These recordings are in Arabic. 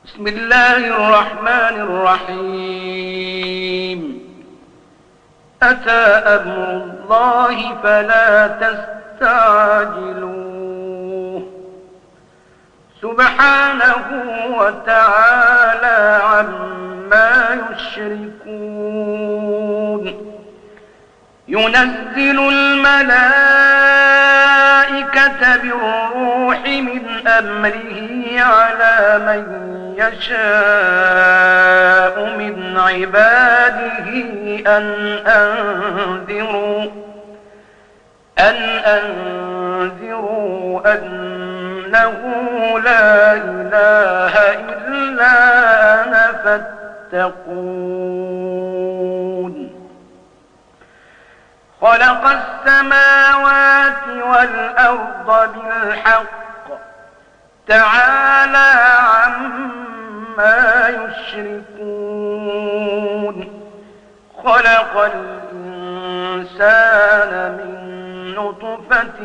بسم الله الرحمن الرحيم. أتى أمر الله فلا تستعجلوه سبحانه وتعالى عما يشركون. ينزل الملائكة بالروح من أمره على من يشاء من عباده أن أنذروا أنه لا إله إلا أنا فاتقون. خلق السماوات والأرض بالحق تعالى عما يشركون. خلق الإنسان من نطفة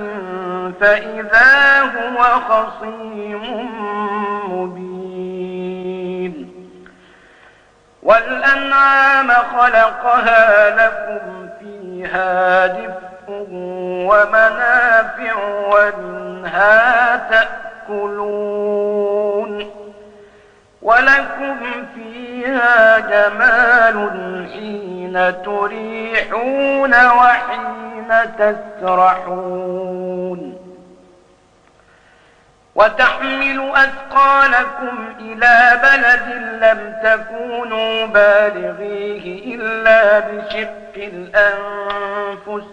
فإذا هو خصيم مبين. والأنعام خلقها لكم فيها دفء ومنافع ومنها تأكلون ولكم فيها جمال حين تريحون وحين تسرحون. وتحمل أثقالكم إلى بلد لم تكونوا بالغيه إلا بشق الأنفس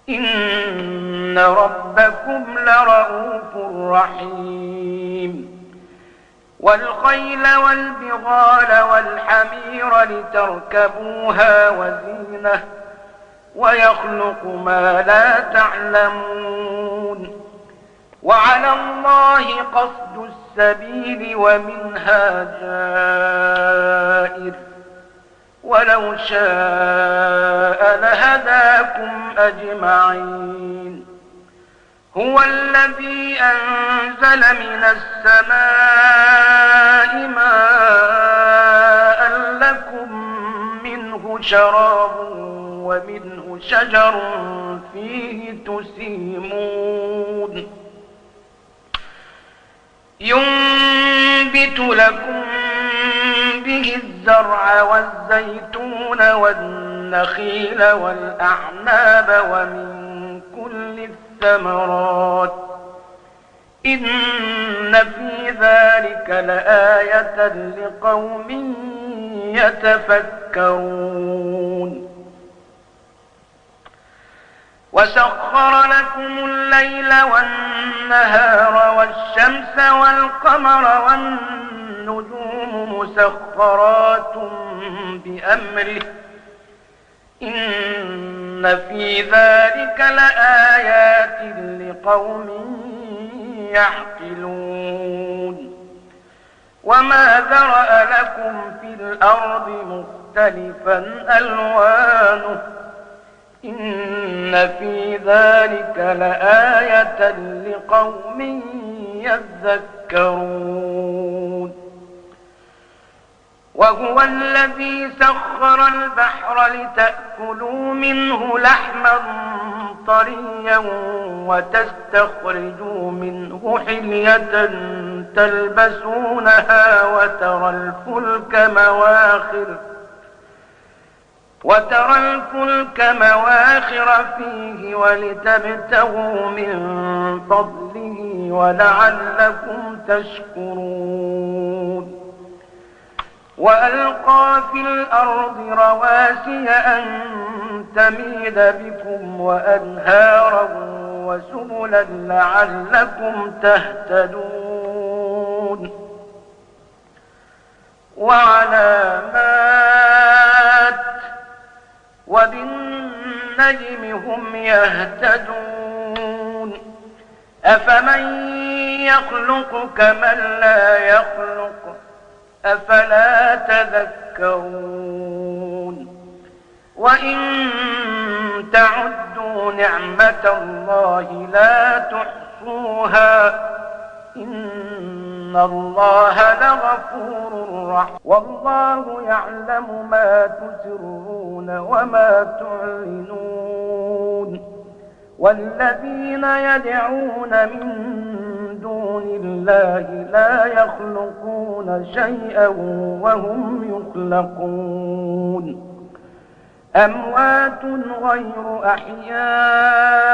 إن ربكم لرؤوف رحيم. والخيل والبغال والحمير لتركبوها وزينة ويخلق ما لا تعلمون. وعلى الله قصد السبيل ومنها جائر ولو شاء لهداكم أجمعين. هو الذي أنزل من السماء ماء لكم منه شراب ومنه شجر فيه تسيمون. ينبت لكم به الزرع والزيتون والنخيل والأعناب ومن كل الثمرات إن في ذلك لآية لقوم يتفكرون. وسخر لكم الليل والنهار والشمس والقمر والنجوم مسخرات بأمره إن في ذلك لآيات لقوم يعقلون. وما ذرأ لكم في الأرض مختلفا ألوانه إن في ذلك لآية لقوم يذكرون. وهو الذي سخر البحر لتأكلوا منه لحما طريا وتستخرجوا منه حلية تلبسونها وترى الفلك مواخر فيه ولتبتغوا من فضله ولعلكم تشكرون. وألقى في الأرض رواسي أن تميد بكم وأنهارا وسبلا لعلكم تهتدون. وعلامات وبالنجم هم يهتدون. أفمن يخلق كمن لا يخلق أفلا تذكرون. وإن تعدوا نعمة الله لا تحصوها إن الله لغفور رحيم والله يعلم ما تسرون وما تعلنون والذين يدعون من دون الله لا يخلقون شيئا وهم يخلقون أموات غير أحياء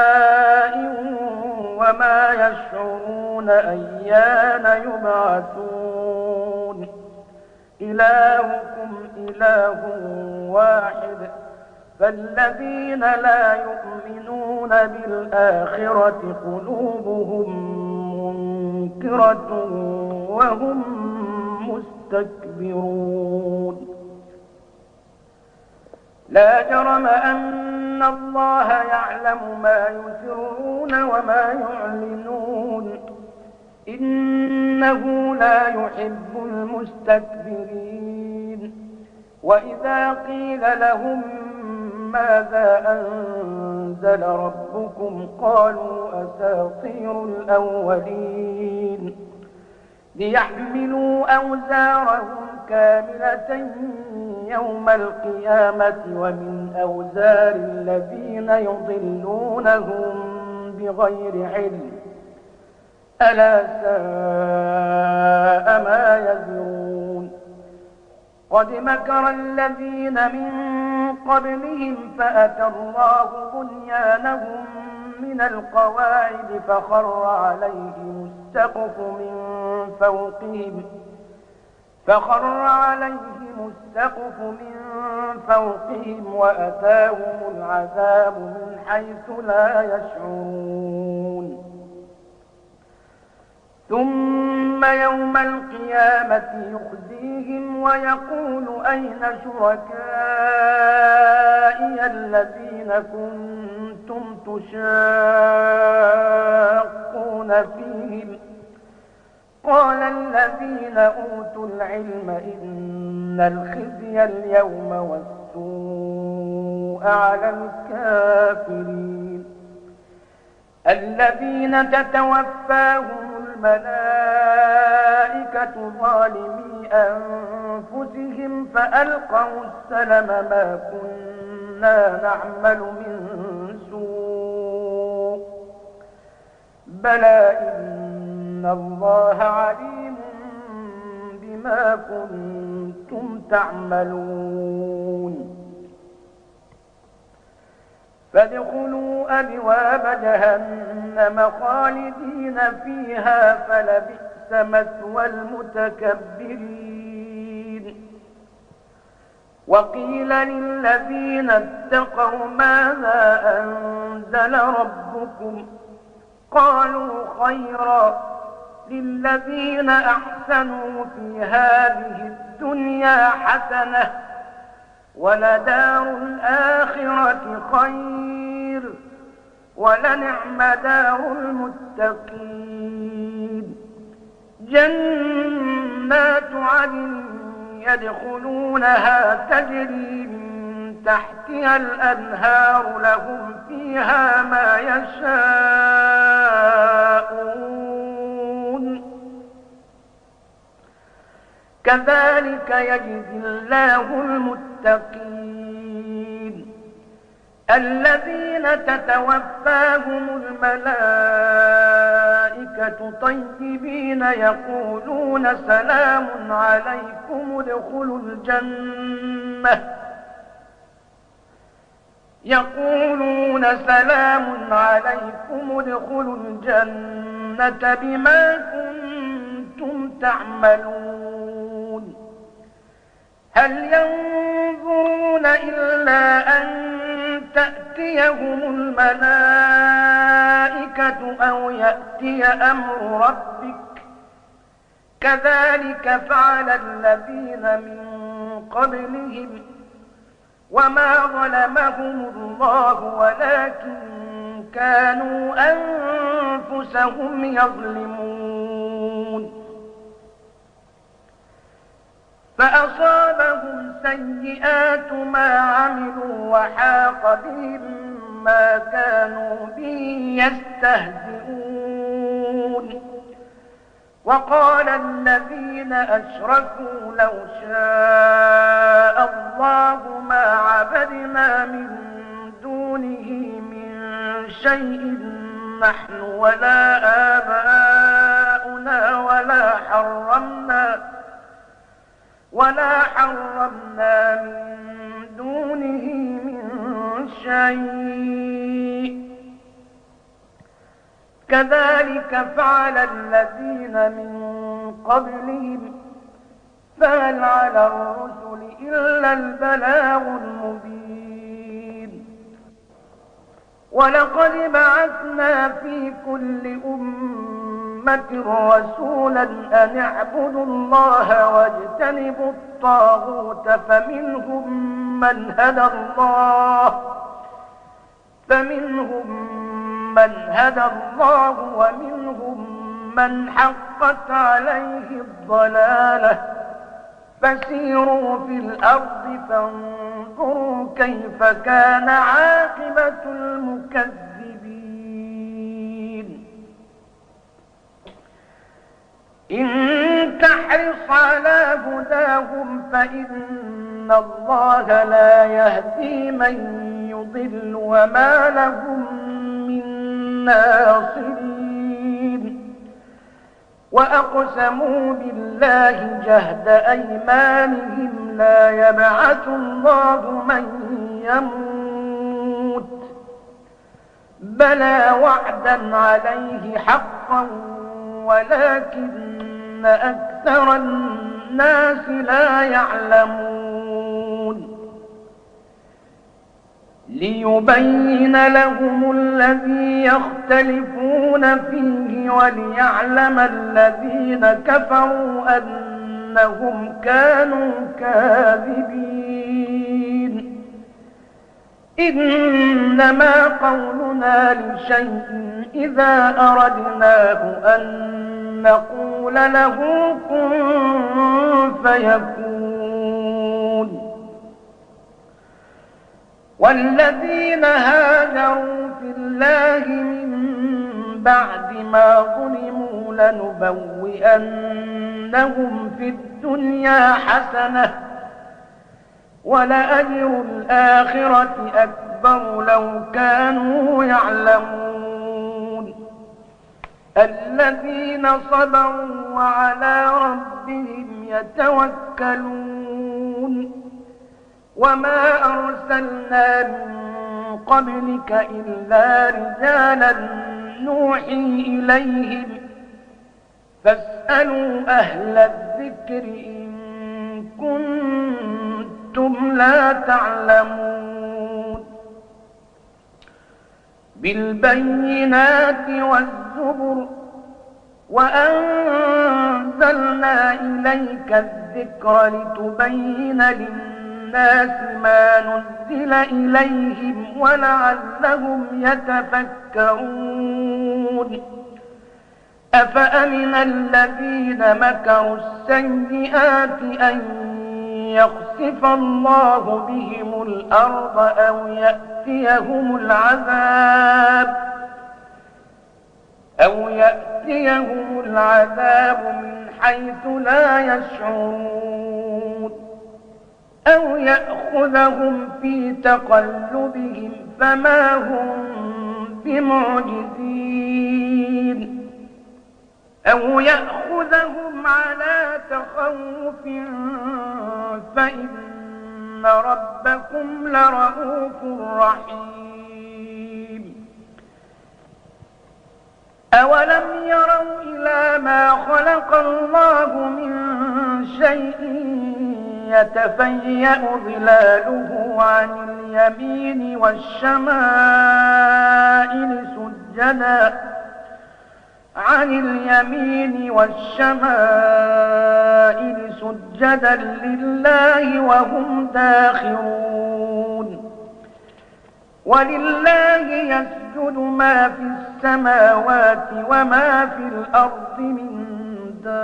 وما يشعرون أيان يبعثون إلهكم إله واحد فالذين لا يؤمنون بالآخرة قلوبهم منكرة وهم مستكبرون لا جرم أن الله يعلم ما يسرون وما يعلنون إنه لا يحب المستكبرين وإذا قيل لهم ماذا أنزل ربكم قالوا أساطير الأولين ليحملوا أوزارهم كاملة يوم القيامة ومن أوزار الذين يضلونهم بغير علم ألا ساء ما يزرون قد مكر الذين من قبلهم فأتى الله بنيانهم من القواعد فخر عليهم السقف من فوقهم وأتاهم العذاب من حيث لا يشعرون ثم يوم القيامة يخزيهم ويقول أين شركائي الذين كنتم تشاقون فيهم قال الذين أوتوا العلم إن الخزي اليوم والسوء على الكافرين الذين تتوفاهم الملائكة ظالمي أنفسهم فألقوا السلم ما كنا نعمل من سوء بلى إن الله عليم بما كنتم تعملون فادخلوا أبواب جهنم خالدين فيها فلبئس مثوى المتكبرين وقيل للذين اتقوا ماذا أنزل ربكم قالوا خيرا للذين أحسنوا في هذه الدنيا حسنة ولدار الآخرة خير ولنعم دار المتقين جنات عدن يدخلونها تجري من تحتها الأنهار لهم فيها ما يشاءون كذلك يجزي الله المتقين الذين تتوفاهم الملائكة طيبين يقولون سلام عليكم ادخلوا الجنة بما كنتم تعملون هل ينظرون إلا أن تأتيهم الملائكة أو يأتي أمر ربك كذلك فعل الذين من قبلهم وما ظلمهم الله ولكن كانوا أنفسهم يظلمون فأصابهم سيئات ما عملوا وحاق بهم ما كانوا به يستهزئون وقال الذين أشركوا لو شاء الله ما عبدنا من دونه من شيء نحن ولا آباؤنا ولا حرمنا من دونه من شيء كذلك فعل الذين من قبلهم فهل على الرسل إلا البلاغ المبين ولقد بعثنا في كل أمة رسولا أن اعبدوا الله واجتنبوا الطاغوت فمنهم من هدى الله ومنهم من حقت عليه الضلالة فسيروا في الأرض فانظروا كيف كان عاقبة المكذبين إن تحرص على هداهم فإن الله لا يهدي من يضل وما لهم من ناصرين وأقسموا بالله جهد أيمانهم لا يبعث الله من يموت بلى وعدا عليه حقا ولكن أكثر الناس لا يعلمون ليبين لهم الذي يختلفون فيه وليعلم الذين كفروا أنهم كانوا كاذبين إنما قولنا لشيء إذا أردناه أن نقول له كن فيكون والذين هاجروا في الله من بعد ما ظلموا لنبوئنهم في الدنيا حسنة ولأجر الآخرة أكبر لو كانوا يعلمون الذين صبروا وعلى ربهم يتوكلون وما أرسلنا من قبلك إلا رجالا نوحي إليهم فاسألوا أهل الذكر إن كنتم لا تعلمون بالبينات والزبر وأنزلنا إليك الذكر لتبين للناس ما نزل إليهم ولعلهم يتفكرون أفأمن الذين مكروا السيئات أن يخسف الله بهم الأرض أو يأتيهم العذاب من حيث لا يشعرون أو يأخذهم في تقلبهم فما هم بمعجزين أو يأخذهم على تخوف فإن ربكم لرؤوف رحيم أولم يروا إلى ما خلق الله من شيء يتفيأ ظلاله عن اليمين والشمائل سجدا لله وهم داخرون ولله يسجد ما في السماوات وما في الأرض من دابة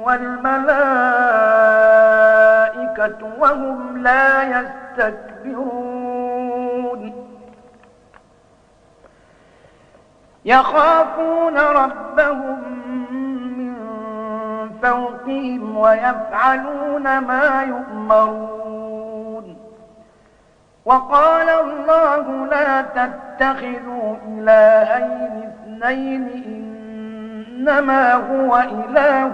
والملائكة وهم لا يستكبرون يخافون ربهم من فوقهم ويفعلون ما يؤمرون. وقال الله لا تتخذوا إلهين اثنين إنما هو إله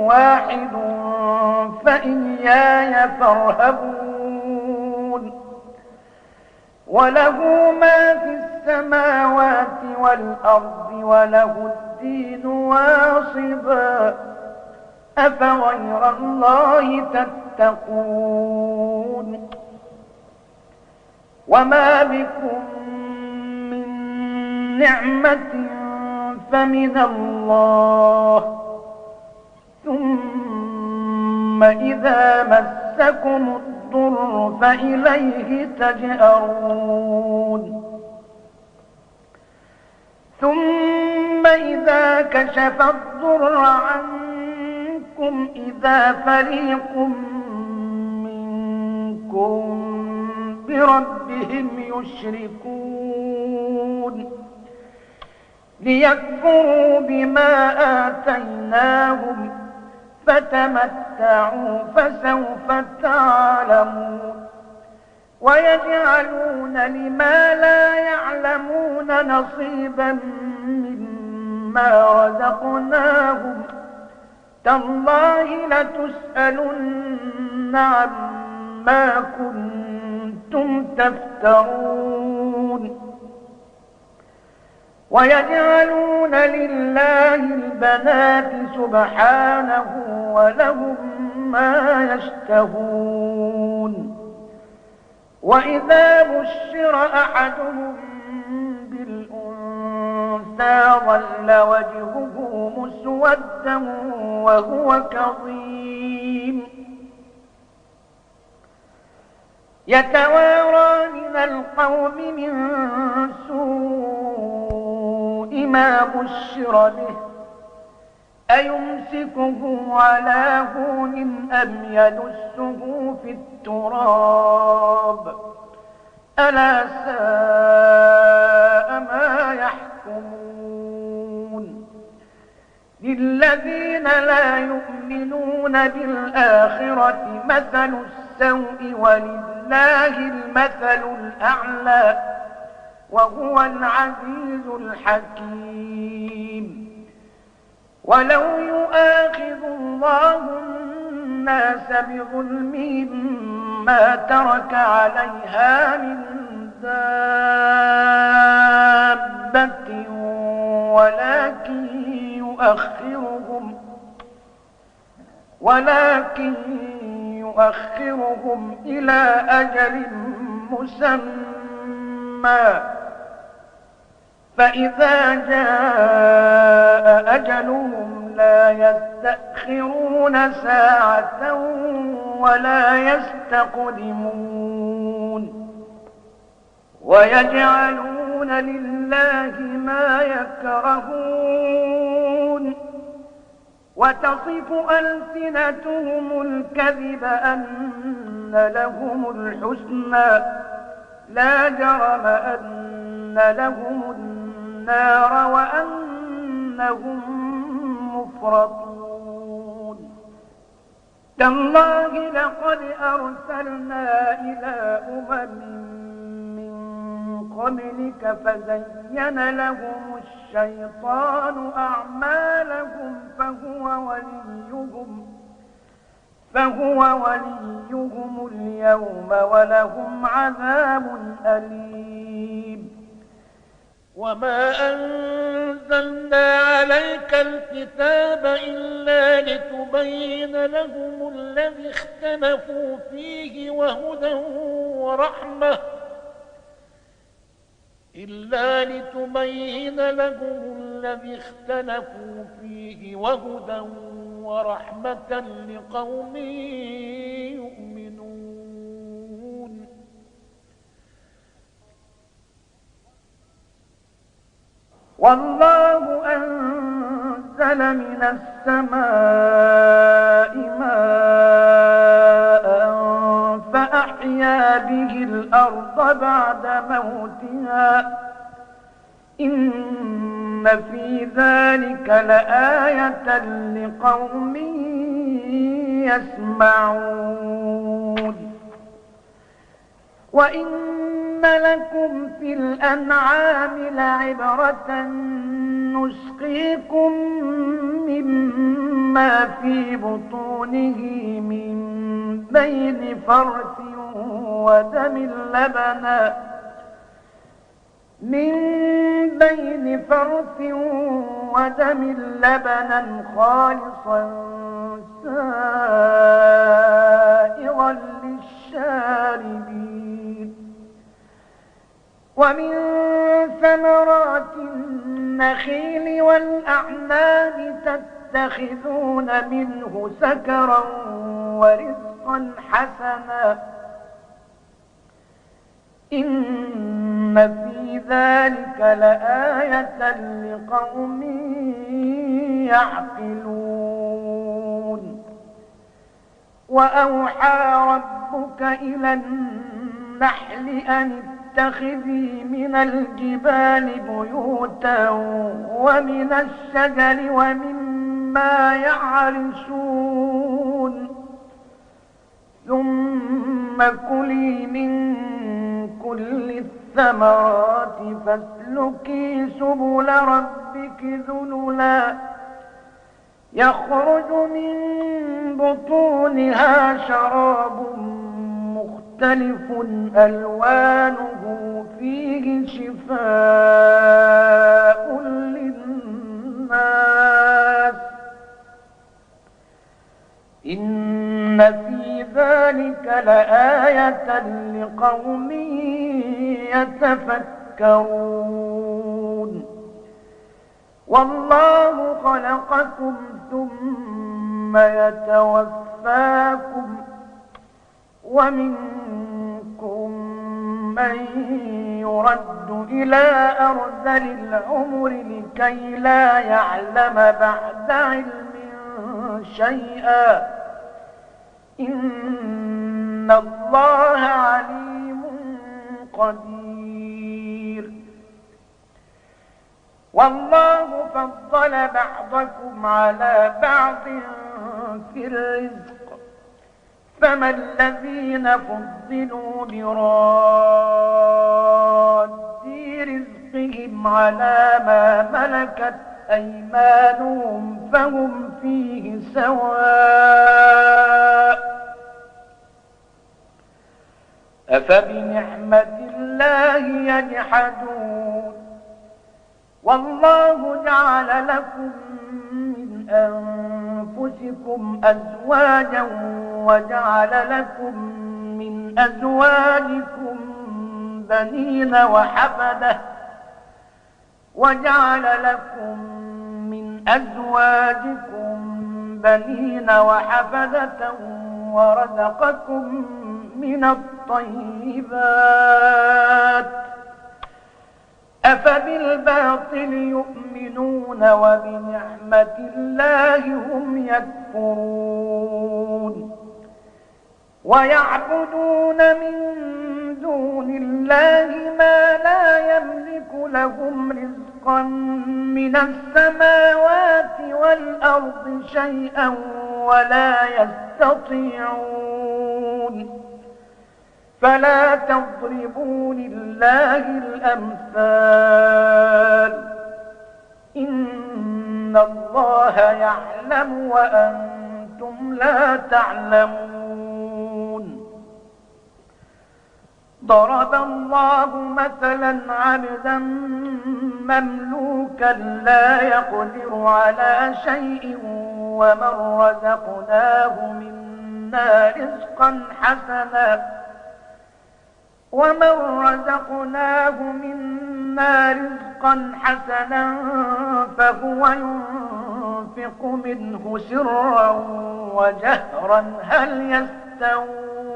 واحد فإياي فارهبون. وله ما في السماوات والأرض وله الدين واصبا أفغير الله تتقون. وما بكم من نعمة فمن الله ثم إذا مسكم الضر فإليه تجأرون. ثم إذا كشف الضر عنكم إذا فريق منكم بربهم يشركون ليكفروا بما آتيناهم فتمتعوا فسوف تعلمون. ويجعلون لما لا يعلمون نصيبا مما رزقناهم تالله لتسألن عما كنتم تفترون. ويجعلون لله البنات سبحانه ولهم ما يشتهون. وإذا بشر أحدهم بالأنثى ظل وجهه مسودا وهو كظيم يتوارى من القوم من سوء ما بشر به أيمسكه على هون أم يدسه في التراب ألا ساء ما يحكمون. للذين لا يؤمنون بالآخرة مثل السوء ولله المثل الأعلى وهو العزيز الحكيم. ولو يؤاخذ الله الناس بظلمهم ما ترك عليها من دابة ولكن يؤخرهم إلى أجل مسمى فإذا جاء أجلهم لا يستأخرون ساعة ولا يستقدمون. ويجعلون لله ما يكرهون وتصف ألسنتهم الكذب أن لهم الحسنى لا جرم أن لهم النار وأنهم مفرطون. تالله لقد أرسلنا إلى من قبلك فزين لهم الشيطان أعمالهم فهو وليهم اليوم ولهم عذاب أليم. وما أنزلنا عليك الكتاب إلا لتبين لهم الذي اختلفوا فيه وهدى ورحمة لقوم يؤمنون. والله أنزل من السماء ماء فأحيا به الأرض بعد موتها إن في ذلك لآية لقوم يسمعون وإن لكم في الأنعام لعبرة نسقيكم مما في بطونه من بين فرث ودم لبنا خالصا سائغا للشاربين ومن ثمرات النخيل والأعناب تتخذون منه سكرا ورزقا حسنا إن في ذلك لآية لقوم يعقلون وأوحى ربك إلى النحل أن اتخذي من الجبال بيوتا ومن الشجر ومما يعرشون ثم كلي من كل الثمرات فاسلكي سبل ربك ذللا يخرج من بطونها شراب مختلف ألوانه فيه شفاء للناس إن في ذلك لآية لقوم يتفكرون والله خلقكم ثم يتوفاكم ومنكم من يرد إلى أرذل العمر لكي لا يعلم بعد علم شيئا إن الله عليم قدير والله فضل بعضكم على بعض في الرزق فما الذين فضلوا براد رزقهم على ما ملكت أيمانهم فهم فيه سواء أفبنعمة الله يجحدون والله جعل لكم من أنفسكم أزواجا وجعل لكم من أزواجكم بنين وحفدة ورزقكم من الطيبات أفبالباطل يؤمنون وبنعمة الله هم يكفرون ويعبدون من دون الله ما لا يملك لهم رزقا من السماوات والأرض شيئا ولا يستطيعون فلا تضربوا لله الأمثال إن الله يعلم وأنتم لا تعلمون ضرب الله مثلا عبدا مملوكا لا يقدر على شيء ومن رزقناه منا رزقا حسنا فهو ينفق منه سرا وجهرا هل يستوون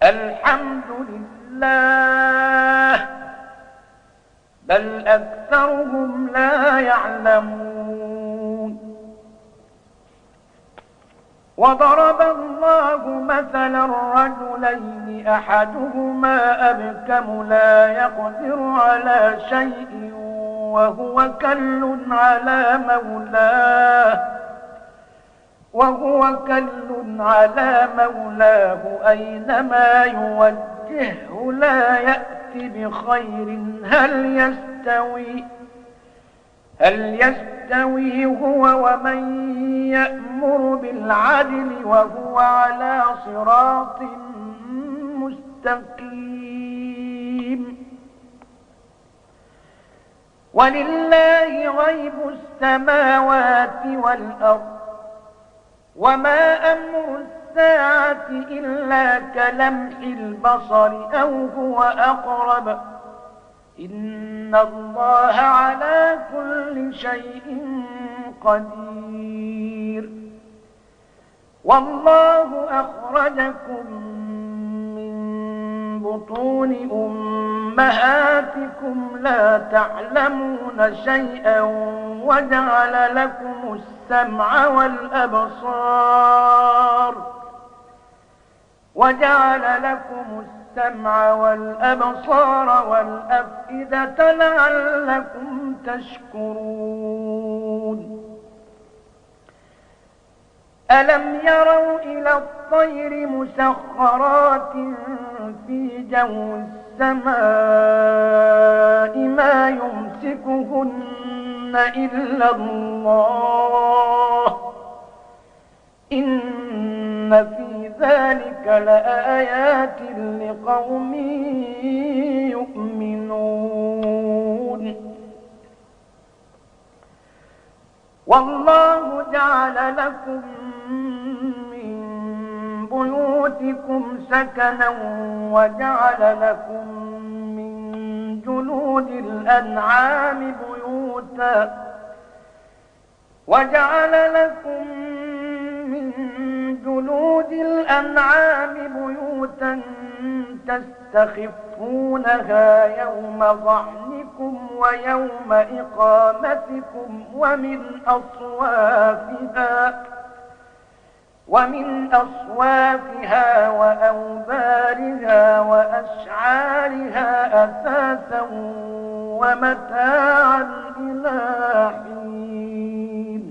الحمد لله بل أكثرهم لا يعلمون وضرب الله مثلا رجلين أحدهما أبكم لا يقدر على شيء وهو كل على مولاه أينما يوجهه لا يأتي بخير هل يستوي هو ومن يأمر بالعدل وهو على صراط مستقيم. ولله غيب السماوات والأرض وما أمر الساعة إلا كلمح البصر أو هو أقرب إن الله على كل شيء قدير. والله أخرجكم من بطون أمهاتكم لا تعلمون شيئا وجعل لكم السمع والأبصار والأفئدة لعلكم تشكرون. ألم يروا إلى الطير مسخرات في جو السماء ما يمسكهن إلا الله إن في ذلك لآيات لقوم يؤمنون. والله جعل لكم من بيوتكم سكنا وجعل لكم من جلود الأنعام بيوتا تستخفونها يوم ظعنكم ويوم إقامتكم ومن أصوافها وأوبارها وأشعارها أثاثا ومتاعا إلى حين.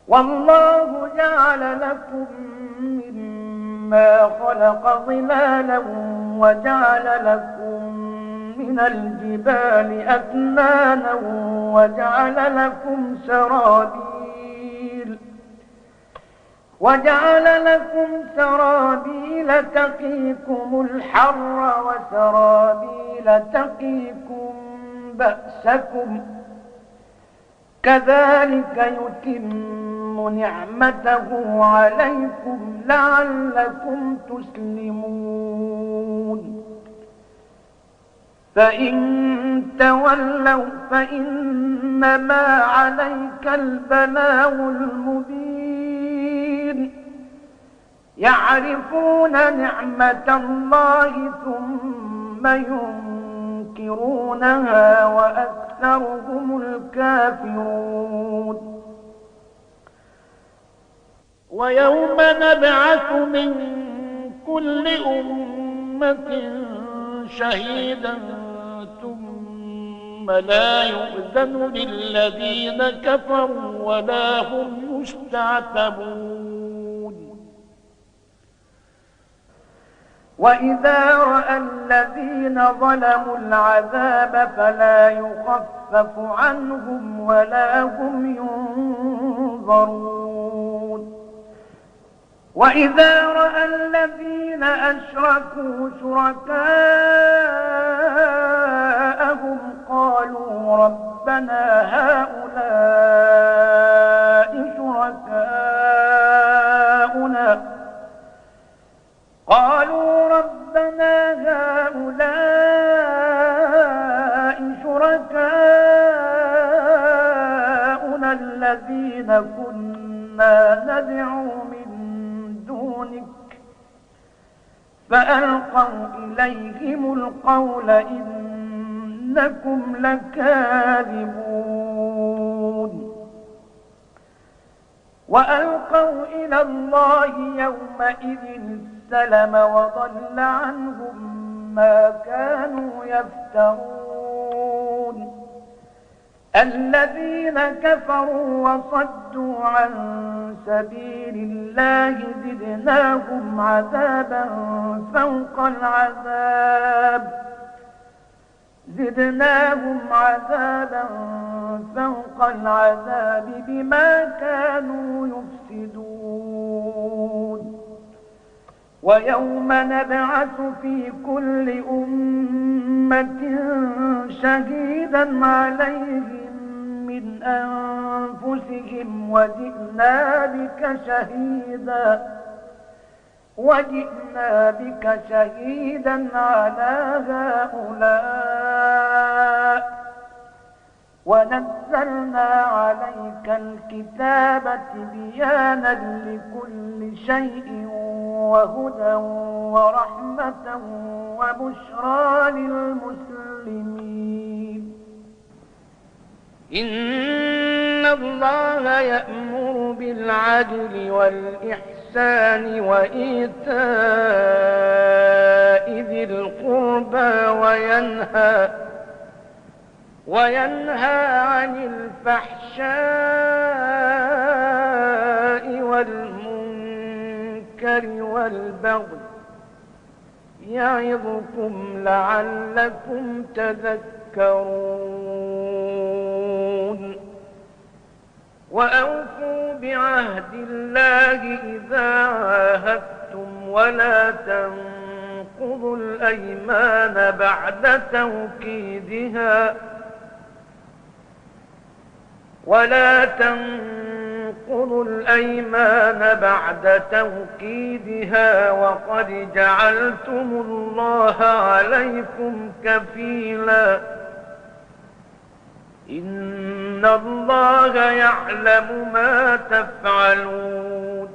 والله جعل لكم مما خلق ظلالا وجعل لكم من الجبال أكنانا وجعل لكم سرابيل تقيكم الحر وسرابيل تقيكم بأسكم كذلك يتم نعمته عليكم لعلكم تسلمون. فإن تولوا فإنما عليك البلاغ المبين. يعرفون نعمة الله ثم ينكرونها وأكثرهم الكافرون. ويوم نبعث من كل أمة شهيدا ثم لا يؤذن للذين كفروا ولا هم يستعتبون. وإذا رأى الذين ظلموا العذاب فلا يخفف عنهم ولا هم ينظرون. وإذا رأى الذين أشركوا شركاءهم قالوا ربنا هؤلاء شركاؤنا الذين كنا ندعو من دونك فألقوا إليهم القول إنكم لكاذبون. وألقوا إلى الله يومئذ السلم وضل عنهم ما كانوا يفترون الذين كفروا وصدوا عن سبيل الله زدناهم عذابا فوق العذاب بما كانوا يفسدون ويوم نبعث في كل أمة شهيدا عليهم من أنفسهم وجئنا بك شهيدا على هؤلاء ونزلنا عليك الكتاب بيانا لكل شيء وهدى ورحمة وبشرى للمسلمين إن الله يأمر بالعدل والإحسان وإيتاء ذي القربى وينهى عن الفحشاء والمنكر والبغي يعظكم لعلكم تذكرون وأوفوا بعهد الله إذا عاهدتم ولا تنقضوا الأيمان بعد توكيدها وقد جعلتم الله عليكم كفيلا إن الله يعلم ما تفعلون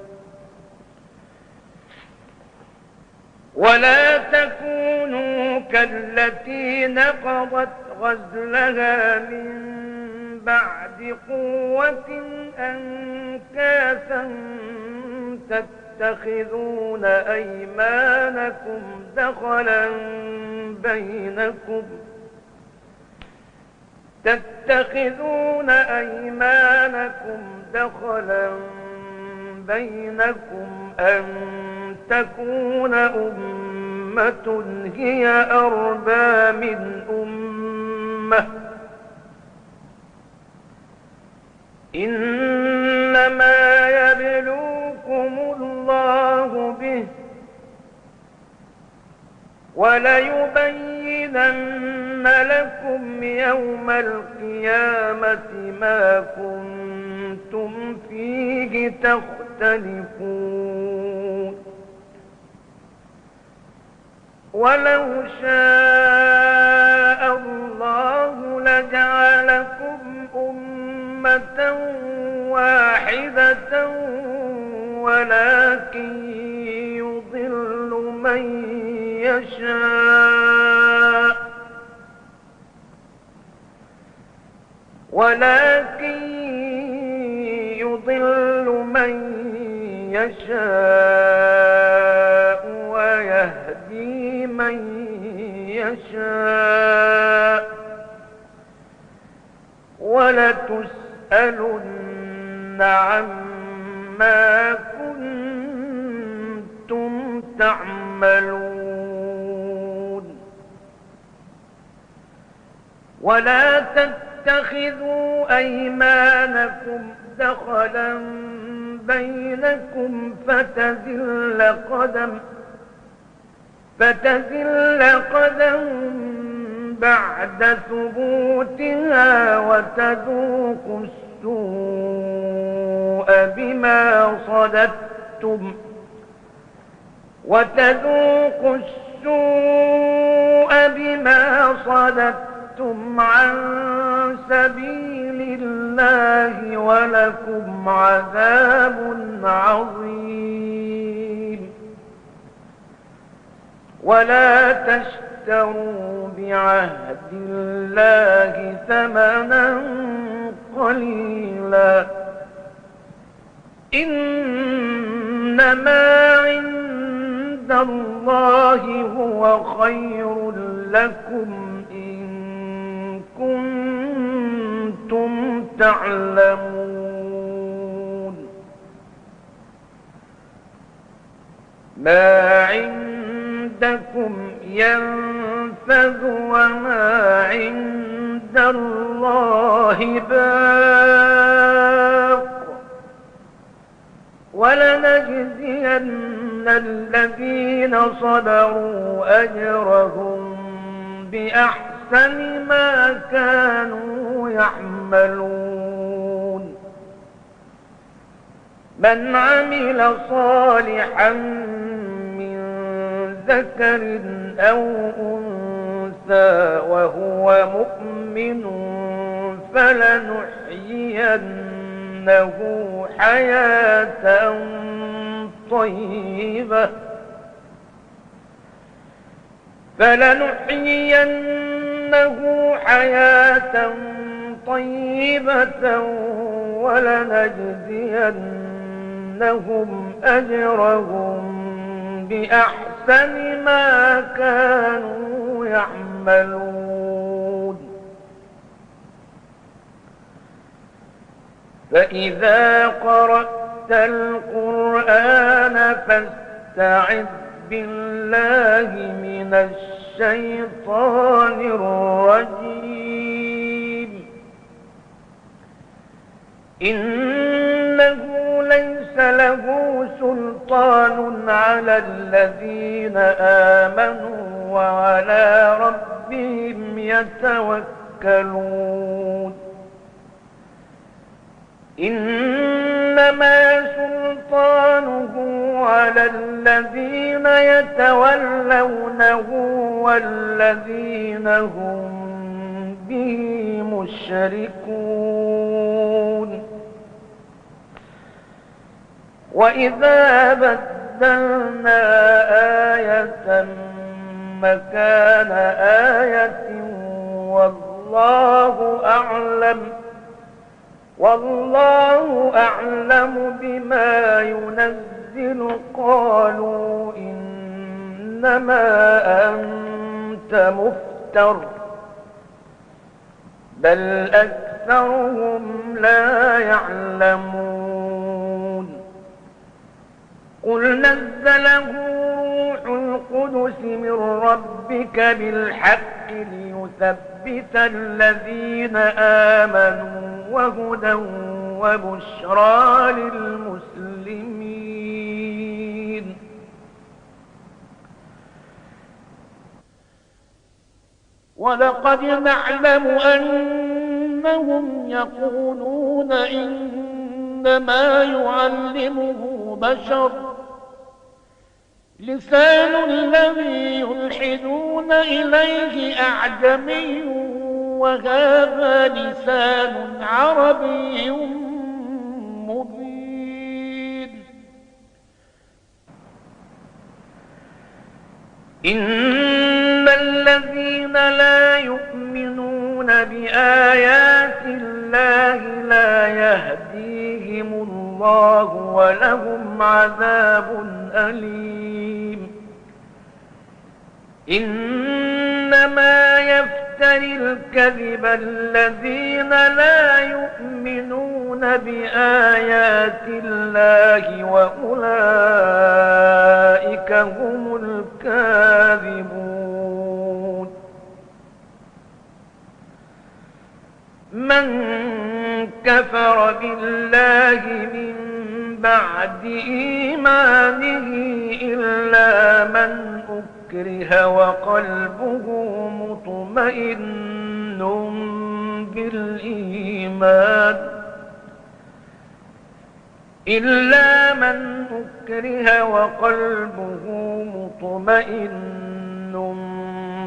ولا تكونوا كالتي نقضت غزلها من بعد قوة أنكاثا تتخذون أيمانكم دخلا بينكم أن تكون أمة هي أربى من أمة إنما يبلوكم الله به وليبينن لكم يوم القيامة ما كنتم فيه تختلفون ولو شاء الله لجعلكم أمة واحدة ولكن يضل من يشاء ويهدي من يشاء ولتسألن عما كنتم تعملون ولا تتخذوا أيمانكم دخلا بينكم فتزل قدم بعد ثبوتها وتذوقوا السوء بما صددتم عن سبيل الله ولكم عذاب عظيم ولا تشتروا بعهد الله ثمنا قليلا إنما عند الله هو خير لكم إن كنتم تعلمون. ما عندكم ينفذ وما عند الله باق ولنجزين الذين صبروا أجرهم بأحسن ما كانوا يعملون. من عمل صالحا من ذكر أو أنثى وهو مؤمن فلنحيينه حياة طيبة ولنجزينهم أجرهم بأحسن ما كانوا يعملون. فإذا قرأت القرآن فاستعذ بالله من الشيطان الرجيم. إنه ليس له سلطان على الذين آمنوا وعلى ربهم يتوكلون. إنما سلطانه على الذين يتولونه والذين هم به مشركون. وإذا بدلنا آية مكان آية والله أعلم بما ينزل قالوا إنما أنت مفتر بل أكثرهم لا يعلمون. قل نزله روح القدس من ربك بالحق ليثبت الذين آمنوا وهدى وبشرى للمسلمين. ولقد نعلم أنهم يقولون إنما يعلمه بشر لسان الذي يلحدون إليه أعجمي وهذا لسان عربي مبين. إن الذين لا يؤمنون بآيات الله لا يهديهم الله ولهم عذاب أليم. إنما يفتري الكذب الذين لا يؤمنون بآيات الله وأولئك هم الكاذبون. من كفر بالله من بعد إيمانه إلا من أكره وقلبه مطمئن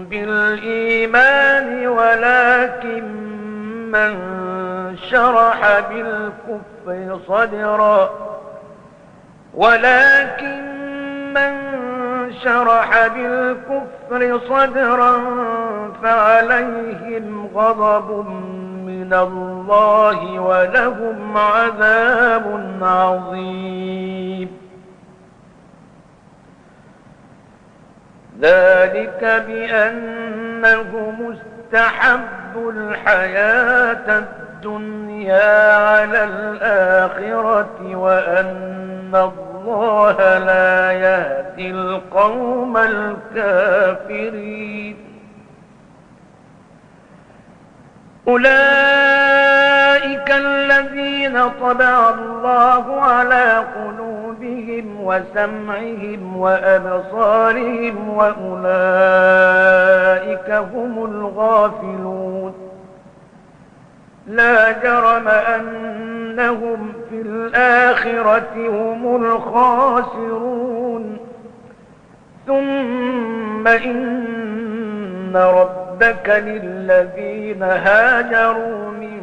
بالإيمان ولكن من شرح بالكفر صدرا فعليهم غضب من من الله ولهم عذاب عظيم. ذلك بأنهم استحبوا الحياة الدنيا على الآخرة وأن الله لا يهدي القوم الكافرين. أولئك الذين طبع الله على قلوبهم وسمعهم وأبصارهم وأولئك هم الغافلون. لا جرم أنهم في الآخرة هم الخاسرون. ثم إن ربك للذين هاجروا من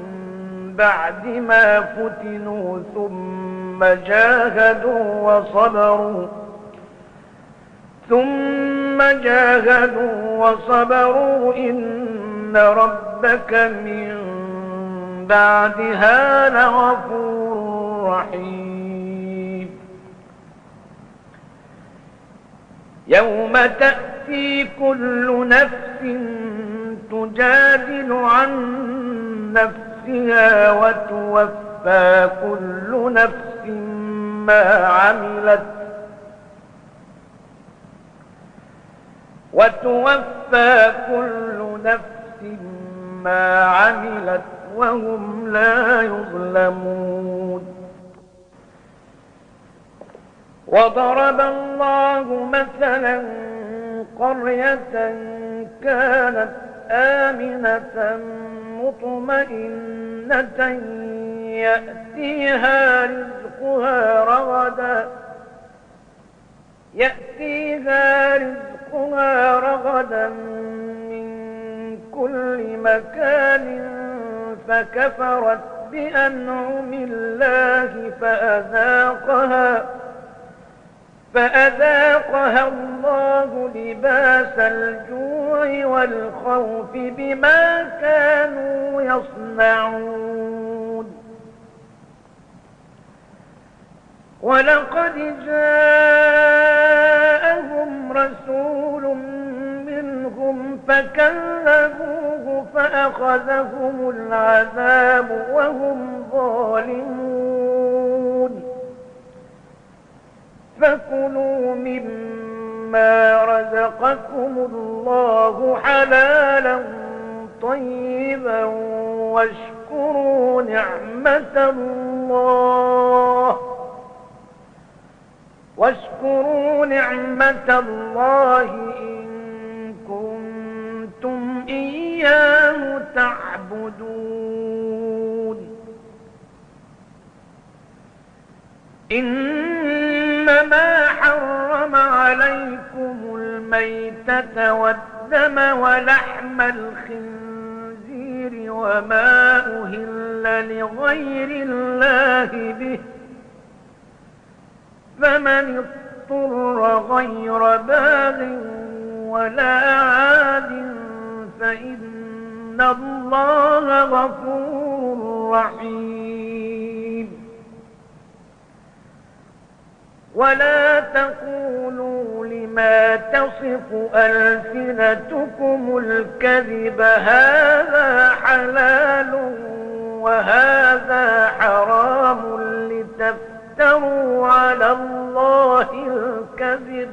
بعد ما فتنوا ثم جاهدوا وصبروا إن ربك من بعدها لغفور رحيم. يوم تأتي كل نفس تجادل عن نفسها وتوفى كل نفس ما عملت وهم لا يظلمون. وضرب الله مثلا قرية كانت آمنة مطمئنة يأتيها رزقها رغدا من كل مكان فكفرت بأنعم الله فأذاقها الله لباس الجوع والخوف بما كانوا يصنعون. ولقد جاءهم رسول منهم فكذبوه فأخذهم العذاب وهم ظالمون. فكلوا مما رزقكم الله حلالا طيبا واشكروا نعمة الله إن كنتم إياه تعبدون. إنما حرم عليكم الميتة والدم ولحم الخنزير وما أهل لغير الله به، فمن اضطر غير باغ ولا عاد فإن الله غفور رحيم. ولا تقولوا لما تصف ألسنتكم الكذب هذا حلال وهذا حرام لتفتروا على الله الكذب.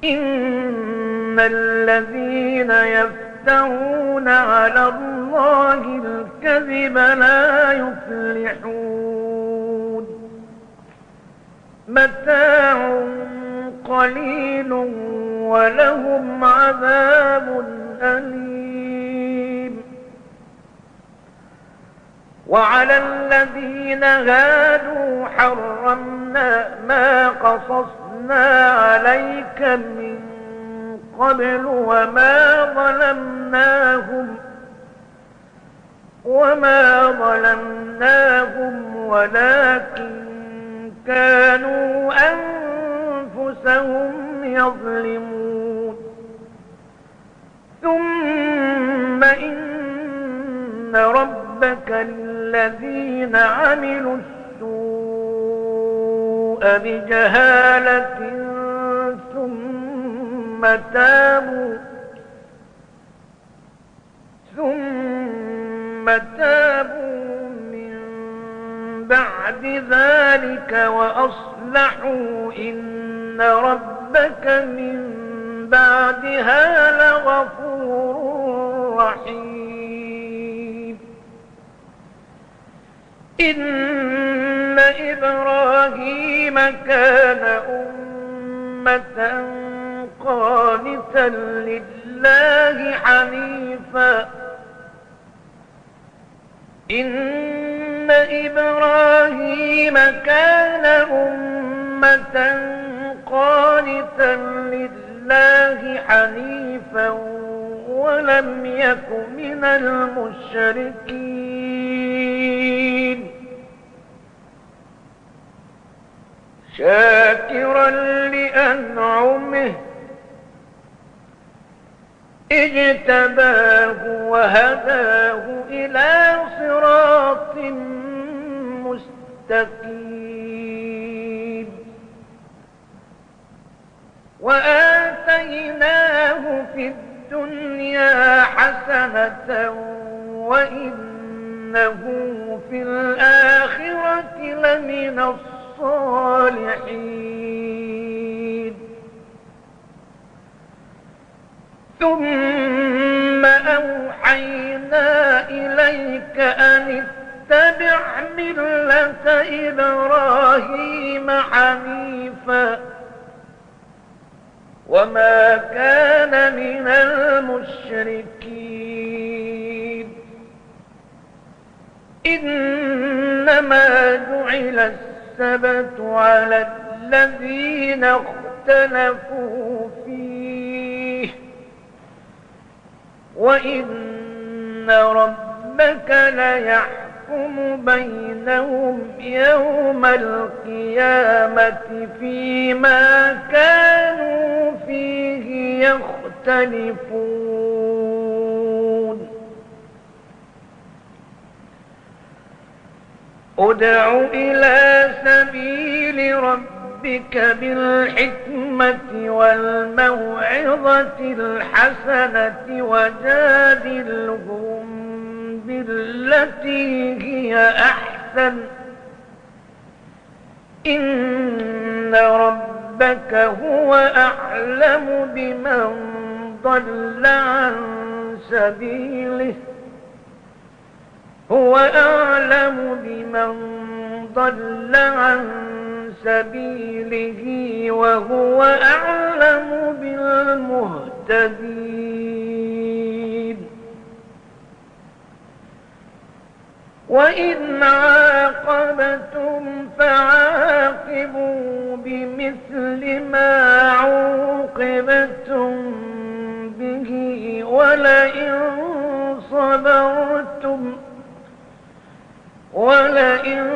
إن الذين يفترون على الله الكذب لا يفلحون. متاع قليل ولهم عذاب أليم. وعلى الذين هادوا حرمنا ما قصصنا عليك من قبل وما ظلمناهم ولكن كانوا أنفسهم يظلمون. ثم إن ربك للذين عملوا السوء بجهالة ثم تابوا من بعد ذلك وأصلحوا إن ربك من بعدها لغفور رحيم. إن إبراهيم كان أمة قانتا لله حنيفا إن إبراهيم كان أمة قانتا لله حنيفا ولم يك من المشركين شاكرا لأنعمه اجتباه وهداه إلى صراط مستقيم وآتيناه في الدنيا حسنة وإنه في الآخرة لمن الصالحين. ثم أوحينا إليك أن اتبع ملة إبراهيم حنيفا وما كان من المشركين. إنما جعل السبت على الذين اختلفوا فيه وإن ربك ليحكم بينهم يوم القيامة فيما كانوا فيه يختلفون. ادع إلى سبيل ربك بالحكمة والموعظة الحسنة وجادلهم بالتي هي أحسن إن ربك هو أعلم بمن ضل عن سبيله وهو أعلم بالمهتدين. وإن عاقبتم فعاقبوا بمثل ما عوقبتم به ولئن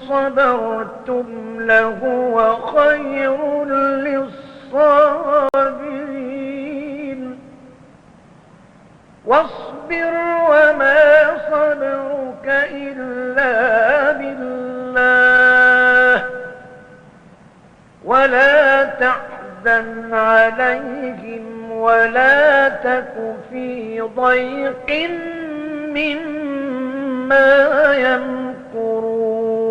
صبرتم لهو خير للصابرين. واصبر وما صبرك إلا بالله ولا تحزن عليهم ولا تك في ضيق مما يمكرون.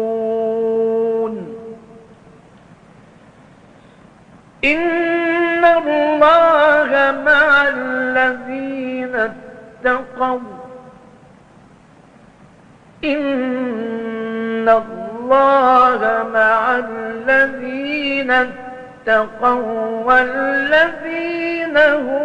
إن الله مع الذين اتقوا إن الله مع الذين اتقوا والذين هم